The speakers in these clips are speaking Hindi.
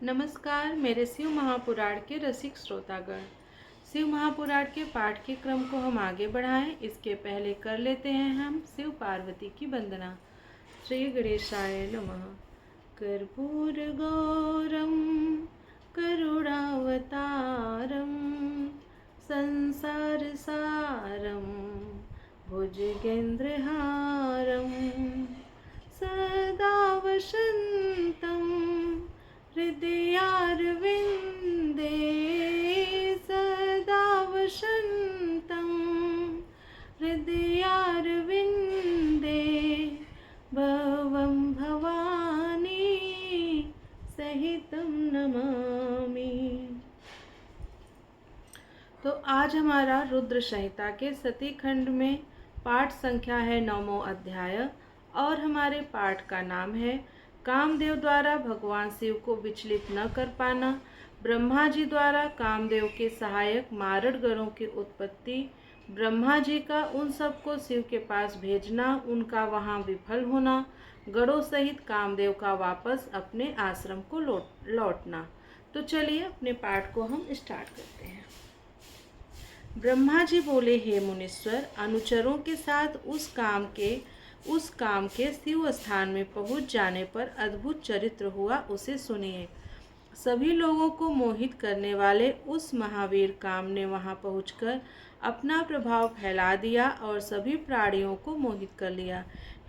नमस्कार मेरे शिव महापुराण के रसिक श्रोतागण। शिव महापुराण के पाठ के क्रम को हम आगे बढ़ाएं इसके पहले कर लेते हैं हम शिव पार्वती की वंदना। श्री गणेशाय नमः। कर्पूर गौरम करुणावतारम संसार सारम भुजगेन्द्रहारम सदा वसन्तं हृदयारविन्दे सदा वसन्तं हृदयारविन्दे भवं भवानी सहितं नमामि। तो आज हमारा रुद्र संहिता के सती खंड में पाठ संख्या है 9वां अध्याय और हमारे पाठ का नाम है कामदेव द्वारा भगवान शिव को विचलित न कर पाना। ब्रह्मा जी द्वारा कामदेव के सहायक मारड़ गणों की उत्पत्ति, ब्रह्मा जी का उन सबको शिव के पास भेजना, उनका वहां विफल होना, गणों सहित कामदेव का वापस अपने आश्रम को लौटना। तो चलिए अपने पाठ को हम स्टार्ट करते हैं। ब्रह्मा जी बोले, हे मुनीश्वर, अनुचरों के साथ उस काम के शिव स्थान में पहुंच जाने पर अद्भुत चरित्र हुआ, उसे सुनिए। सभी लोगों को मोहित करने वाले उस महावीर काम ने वहां पहुंचकर अपना प्रभाव फैला दिया और सभी प्राणियों को मोहित कर लिया।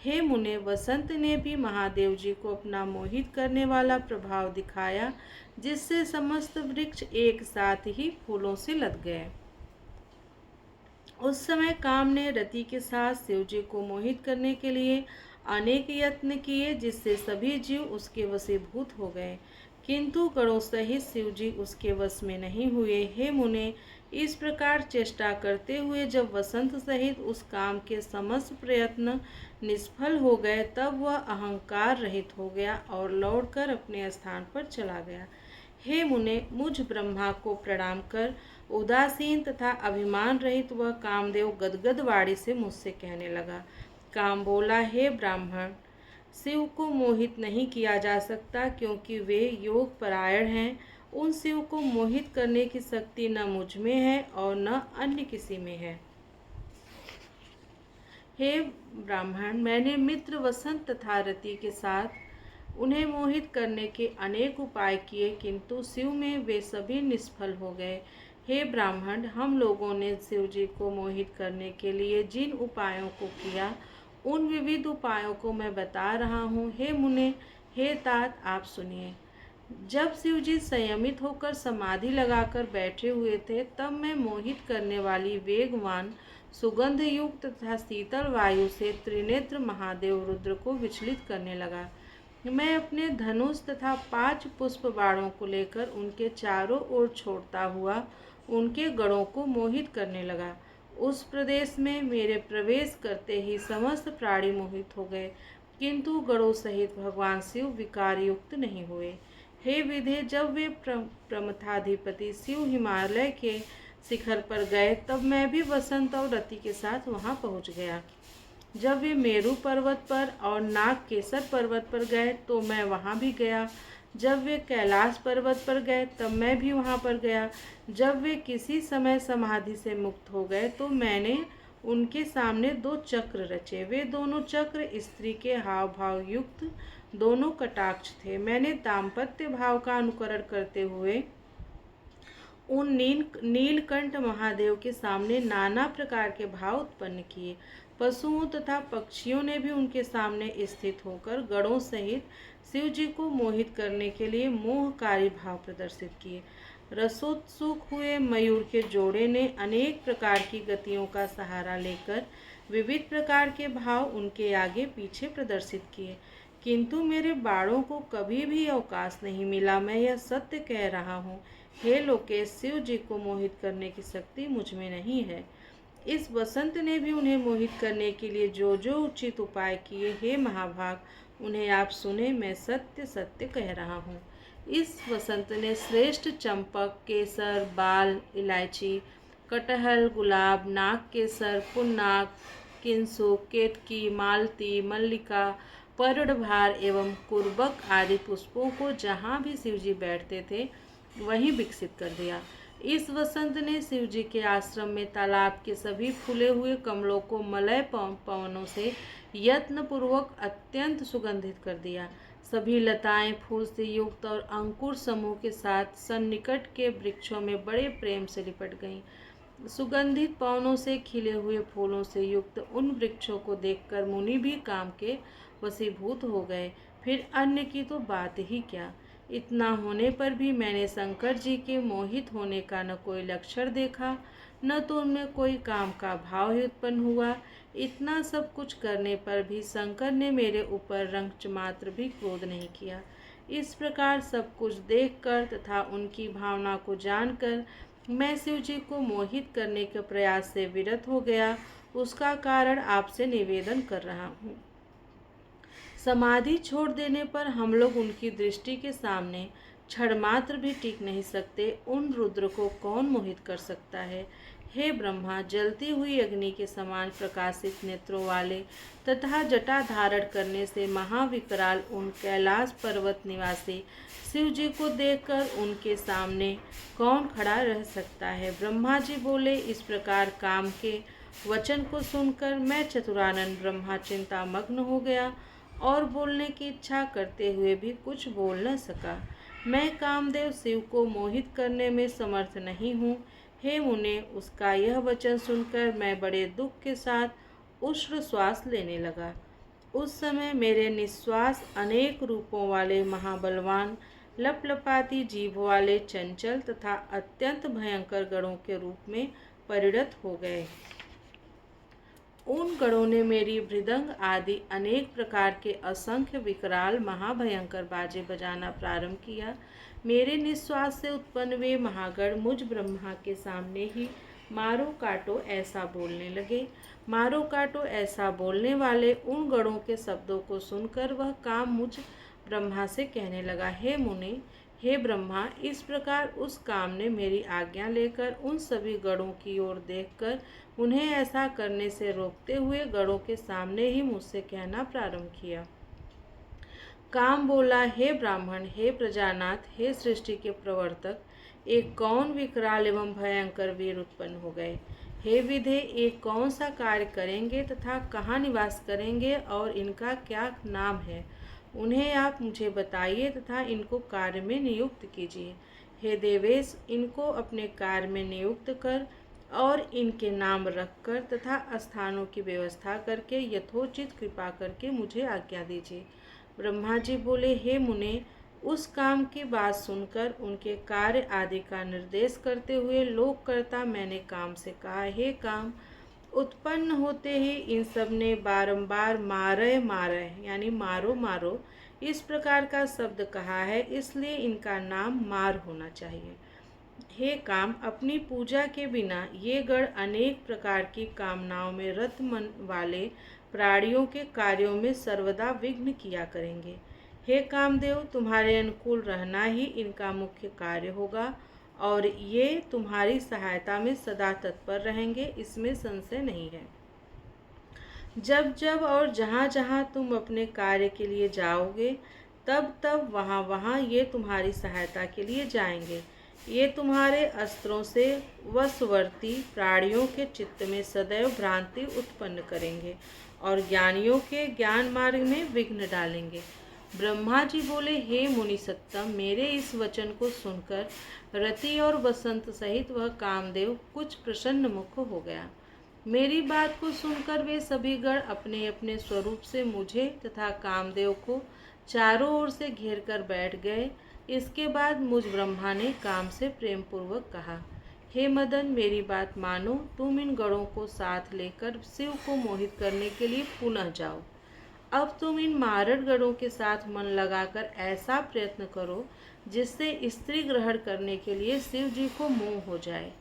हे मुने, वसंत ने भी महादेव जी को अपना मोहित करने वाला प्रभाव दिखाया, जिससे समस्त वृक्ष एक साथ ही फूलों से लद गए। उस समय काम ने रति के साथ शिव जी को मोहित करने के लिए अनेक यत्न किए, जिससे सभी जीव उसके वशीभूत हो गए, किंतु गणों सहित शिव जी उसके वश में नहीं हुए। हे मुने, इस प्रकार चेष्टा करते हुए जब वसंत सहित उस काम के समस्त प्रयत्न निष्फल हो गए, तब वह अहंकार रहित हो गया और लौटकर अपने स्थान पर चला गया। हे मुने, मुझ ब्रह्मा को प्रणाम कर उदासीन तथा अभिमान रहित वह कामदेव गदगद वाणी से मुझसे कहने लगा। काम बोला, हे ब्राह्मण, शिव को मोहित नहीं किया जा सकता, क्योंकि वे योग परायण हैं। उन शिव को मोहित करने की शक्ति न मुझ में है और न अन्य किसी में है। हे ब्राह्मण, मैंने मित्र वसंत तथा रति के साथ उन्हें मोहित करने के अनेक उपाय किए, किंतु शिव में वे सभी निष्फल हो गए। हे ब्राह्मण, हम लोगों ने शिव जी को मोहित करने के लिए जिन उपायों को किया, उन विविध उपायों को मैं बता रहा हूँ। हे मुने, हे तात, आप सुनिए। जब शिव जी संयमित होकर समाधि लगाकर बैठे हुए थे, तब मैं मोहित करने वाली वेगवान सुगंध युक्त तथा शीतल वायु से त्रिनेत्र महादेव रुद्र को विचलित करने लगा। मैं अपने धनुष तथा 5 पुष्प बाणों को लेकर उनके चारों ओर छोड़ता हुआ उनके गणों को मोहित करने लगा। उस प्रदेश में मेरे प्रवेश करते ही समस्त प्राणी मोहित हो गए, किंतु गणों सहित भगवान शिव विकार युक्त नहीं हुए। हे विधे, जब वे प्रमथाधिपति शिव हिमालय के शिखर पर गए, तब मैं भी वसंत और रति के साथ वहां पहुंच गया। जब वे मेरु पर्वत पर और नागकेसर पर्वत पर गए, तो मैं वहां भी गया। जब वे कैलाश पर्वत पर गए, तब मैं भी वहां पर गया। जब वे किसी समय समाधि से मुक्त हो गए, तो मैंने उनके सामने 2 चक्र रचे। वे दोनों चक्र स्त्री के हाव भाव युक्त दोनों कटाक्ष थे। मैंने दाम्पत्य भाव का अनुकरण करते हुए उन नीलकंठ महादेव के सामने नाना प्रकार के भाव उत्पन्न किए। पशुओं तथा पक्षियों ने भी उनके सामने स्थित होकर गणों सहित शिव जी को मोहित करने के लिए मोहकारी भाव प्रदर्शित किए। रसोत्सुक हुए मयूर के जोड़े ने अनेक प्रकार की गतियों का सहारा लेकर विविध प्रकार के भाव उनके आगे पीछे प्रदर्शित किए, किंतु मेरे बाणों को कभी भी अवकाश नहीं मिला। मैं यह सत्य कह रहा हूँ। हे लोकेश, शिव जी को मोहित करने की शक्ति मुझ में नहीं है। इस वसंत ने भी उन्हें मोहित करने के लिए जो जो उचित उपाय किए, हे महाभाग, उन्हें आप सुने। मैं सत्य सत्य कह रहा हूँ। इस वसंत ने श्रेष्ठ चंपक, केसर, बाल, इलायची, कटहल, गुलाब, नाग केसर, पुन्नाग, किंसुक, केतकी, मालती, मल्लिका, पर्णभार एवं कुर्बक आदि पुष्पों को जहाँ भी शिवजी बैठते थे वहीं विकसित कर दिया। इस वसंत ने शिवजी के आश्रम में तालाब के सभी फूले हुए कमलों को मलय पवनों से यत्नपूर्वक अत्यंत सुगंधित कर दिया। सभी लताएं फूल से युक्त और अंकुर समूह के साथ सन्निकट के वृक्षों में बड़े प्रेम से लिपट गईं। सुगंधित पवनों से खिले हुए फूलों से युक्त उन वृक्षों को देखकर मुनि भी काम के वशीभूत हो गए। फिर अन्य की तो बात ही क्या। इतना होने पर भी मैंने शंकर जी के मोहित होने का न कोई लक्षण देखा, न तो उनमें कोई काम का भाव ही उत्पन्न हुआ। इतना सब कुछ करने पर भी शंकर ने मेरे ऊपर रंच मात्र भी क्रोध नहीं किया। इस प्रकार सब कुछ देखकर तथा उनकी भावना को जानकर मैं शिव जी को मोहित करने के प्रयास से विरत हो गया। उसका कारण आपसे निवेदन कर रहा हूँ। समाधि छोड़ देने पर हम लोग उनकी दृष्टि के सामने क्षण मात्र भी टिक नहीं सकते। उन रुद्र को कौन मोहित कर सकता है। हे ब्रह्मा, जलती हुई अग्नि के समान प्रकाशित नेत्रों वाले तथा जटा धारण करने से महाविकराल उन कैलाश पर्वत निवासी शिव जी को देखकर उनके सामने कौन खड़ा रह सकता है। ब्रह्मा जी बोले। इस प्रकार काम के वचन को सुनकर मैं चतुरानन ब्रह्मा चिंतामग्न हो गया और बोलने की इच्छा करते हुए भी कुछ बोल न सका। मैं कामदेव शिव को मोहित करने में समर्थ नहीं हूँ। हे मुने, उसका यह वचन सुनकर मैं बड़े दुख के साथ उष्ण श्वास लेने लगा। उस समय मेरे निश्वास अनेक रूपों वाले महाबलवान लपलपाती जीभ वाले चंचल तथा अत्यंत भयंकर गणों के रूप में परिणत हो गए। उन गणों ने मेरी मृदंग आदि अनेक प्रकार के असंख्य विकराल महाभयंकर बाजे बजाना प्रारंभ किया। मेरे निश्वास से उत्पन्न वे महागण मुझ ब्रह्मा के सामने ही मारो काटो ऐसा बोलने लगे। मारो काटो ऐसा बोलने वाले उन गणों के शब्दों को सुनकर वह काम मुझ ब्रह्मा से कहने लगा। हे मुनि, हे ब्रह्मा, इस प्रकार उस काम ने मेरी आज्ञा लेकर उन सभी गणों की ओर देखकर उन्हें ऐसा करने से रोकते हुए गणों के सामने ही मुझसे कहना प्रारंभ किया। काम बोला, हे ब्राह्मण, हे प्रजानाथ, हे सृष्टि के प्रवर्तक, एक कौन विकराल एवं भयंकर वीर उत्पन्न हो गए। हे विधे, एक कौन सा कार्य करेंगे तथा कहाँ निवास करेंगे और इनका क्या नाम है, उन्हें आप मुझे बताइए तथा इनको कार्य में नियुक्त कीजिए। हे देवेश, इनको अपने कार्य में नियुक्त कर और इनके नाम रखकर तथा स्थानों की व्यवस्था करके यथोचित कृपा करके मुझे आज्ञा दीजिए। ब्रह्मा जी बोले, हे मुने, उस काम की बात सुनकर उनके कार्य आदि का निर्देश करते हुए लोककर्ता मैंने काम से कहा, हे काम, उत्पन्न होते ही इन सब ने बारंबार मारे मारे यानी मारो मारो इस प्रकार का शब्द कहा है, इसलिए इनका नाम मार होना चाहिए। हे काम, अपनी पूजा के बिना ये गण अनेक प्रकार की कामनाओं में रत मन वाले प्राणियों के कार्यों में सर्वदा विघ्न किया करेंगे। हे कामदेव, तुम्हारे अनुकूल रहना ही इनका मुख्य कार्य होगा और ये तुम्हारी सहायता में सदा तत्पर रहेंगे, इसमें संशय नहीं है। जब जब और जहाँ जहाँ तुम अपने कार्य के लिए जाओगे तब तब वहाँ वहाँ ये तुम्हारी सहायता के लिए जाएंगे। ये तुम्हारे अस्त्रों से वशवर्ती प्राणियों के चित्त में सदैव भ्रांति उत्पन्न करेंगे और ज्ञानियों के ज्ञान मार्ग में विघ्न डालेंगे। ब्रह्मा जी बोले, हे मुनि सत्तम, मेरे इस वचन को सुनकर रति और बसंत सहित वह कामदेव कुछ प्रसन्न मुख हो गया। मेरी बात को सुनकर वे सभी गण अपने अपने स्वरूप से मुझे तथा कामदेव को चारों ओर से घेर कर बैठ गए। इसके बाद मुझ ब्रह्मा ने काम से प्रेम पूर्वक कहा, हे मदन, मेरी बात मानो, तुम इन गणों को साथ लेकर शिव को मोहित करने के लिए पुनः जाओ। अब तुम इन मारण गणों के साथ मन लगाकर ऐसा प्रयत्न करो जिससे स्त्री ग्रहण करने के लिए शिव जी को मोह हो जाए।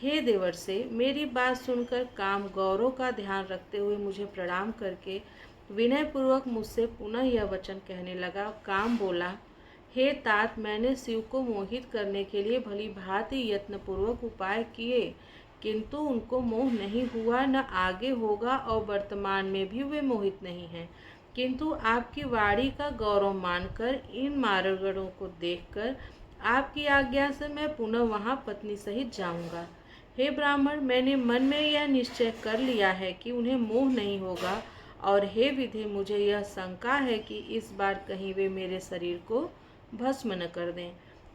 हे देवर्षि, मेरी बात सुनकर काम गौरव का ध्यान रखते हुए मुझे प्रणाम करके विनय पूर्वक मुझसे पुनः यह वचन कहने लगा। काम बोला, हे तात, मैंने शिव को मोहित करने के लिए भली भांति यत्नपूर्वक उपाय किए, किंतु उनको मोह नहीं हुआ, न आगे होगा और वर्तमान में भी वे मोहित नहीं हैं। किंतु आपकी वाणी का गौरव मानकर इन मारगणों को देखकर आपकी आज्ञा से मैं पुनः वहां पत्नी सहित जाऊंगा। हे ब्राह्मण, मैंने मन में यह निश्चय कर लिया है कि उन्हें मोह नहीं होगा, और हे विधे, मुझे यह शंका है कि इस बार कहीं वे मेरे शरीर को भस्म न कर दें।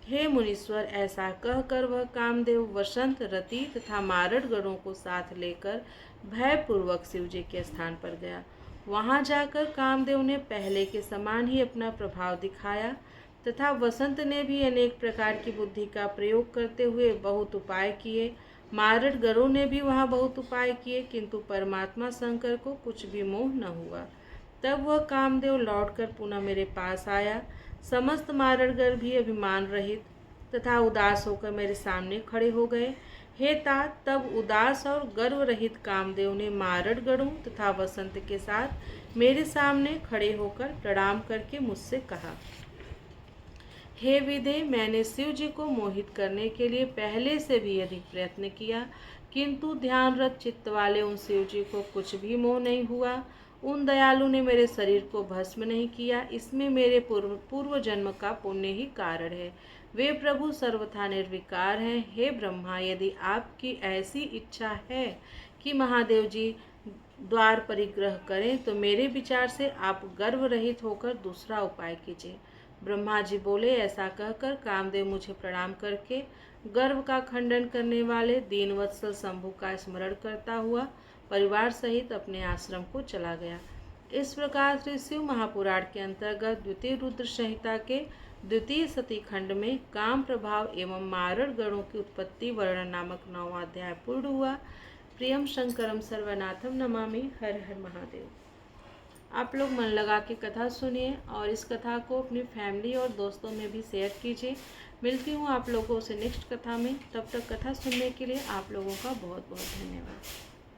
हे मुनीश्वर, ऐसा कहकर वह कामदेव वसंत, रति तथा मारड गणों को साथ लेकर भयपूर्वक शिव जी के स्थान पर गया। वहां जाकर कामदेव ने पहले के समान ही अपना प्रभाव दिखाया तथा वसंत ने भी अनेक प्रकार की बुद्धि का प्रयोग करते हुए बहुत उपाय किए। मारड गणों ने भी वहां बहुत उपाय किए, किंतु परमात्मा शंकर को कुछ भी मोह न हुआ। तब वह कामदेव लौटकर पुनः मेरे पास आया। समस्त मारड़गण भी अभिमान रहित तथा उदास होकर मेरे सामने खड़े हो गए। हे तात, तब उदास और गर्व रहित कामदेव ने मारड़गणों तथा वसंत के साथ मेरे सामने खड़े होकर प्रणाम करके मुझसे कहा, हे विधे, मैंने शिव जी को मोहित करने के लिए पहले से भी अधिक प्रयत्न किया, किंतु ध्यानरत चित्त वाले उन शिव जी को कुछ भी मोह नहीं हुआ। उन दयालु ने मेरे शरीर को भस्म नहीं किया। इसमें मेरे पूर्व जन्म का पुण्य ही कारण है। वे प्रभु सर्वथा निर्विकार हैं। हे ब्रह्मा, यदि आपकी ऐसी इच्छा है कि महादेव जी द्वार परिग्रह करें, तो मेरे विचार से आप गर्व रहित होकर दूसरा उपाय कीजिए। ब्रह्मा जी बोले। ऐसा कहकर कामदेव मुझे प्रणाम करके गर्व का खंडन करने वाले दीनवत्सल शंभु का स्मरण करता हुआ परिवार सहित अपने आश्रम को चला गया। इस प्रकार श्री शिव महापुराण के अंतर्गत द्वितीय रुद्र संहिता के द्वितीय सती खंड में काम प्रभाव एवं मारण गणों की उत्पत्ति वर्णन नामक 9वां अध्याय पूर्ण हुआ। प्रियम शंकरम सर्वनाथम नमामि। हर हर महादेव। आप लोग मन लगा के कथा सुनिए और इस कथा को अपनी फैमिली और दोस्तों में भी शेयर कीजिए। मिलती हूँ आप लोगों से नेक्स्ट कथा में। तब तक कथा सुनने के लिए आप लोगों का बहुत बहुत धन्यवाद।